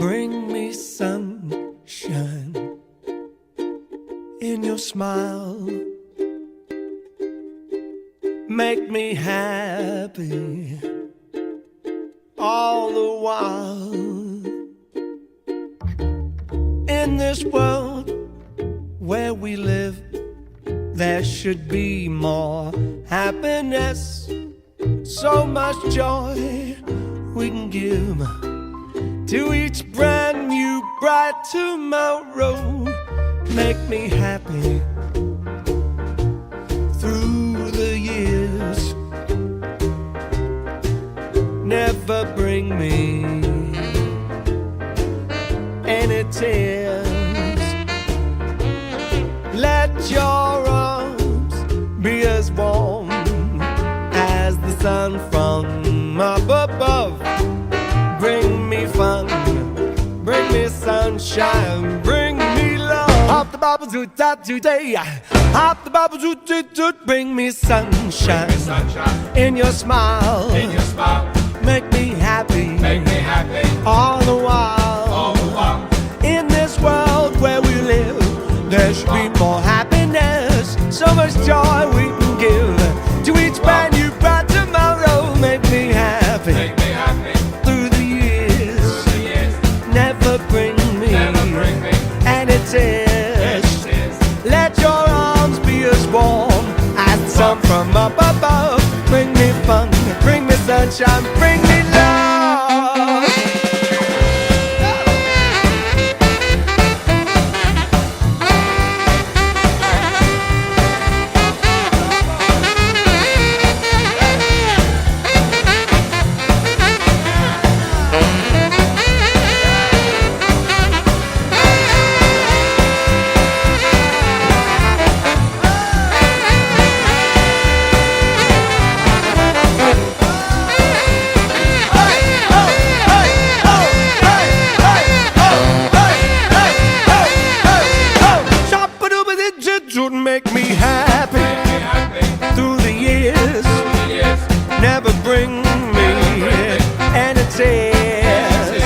Bring me sunshine in your smile. Make me happy all the while. In this world where we live, there should be more happiness, so much joy we can give to each brand new bright tomorrow. Make me happy through the years. Never bring me any tears. Let your arms be as warm as the sun from up above. Bring me fun, bring me sunshine, bring me love. Hop the bubble to that today. Hop the bubble to bring me sunshine. In your smile. In your smile. Make me happy. Make me happy. All the while. All the while. In this world where we live, there should be more happiness, so much joy we can give to each brand new bright tomorrow. Make me happy. Make me happy. Through the years. Never bring me any tears. Let your arms be as warm as the sun from up above. Bring me fun, bring me sunshine, bring me love. Make me happy through the years. Never bring me any tears.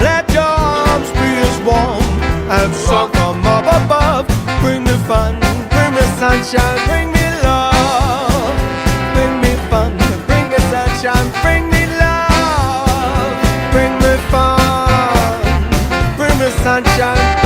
Let your arms be as warm as sun from up above. Bring me fun, bring me sunshine, bring me love. Bring me fun, bring me sunshine, bring me love. Bring me fun, bring me sunshine.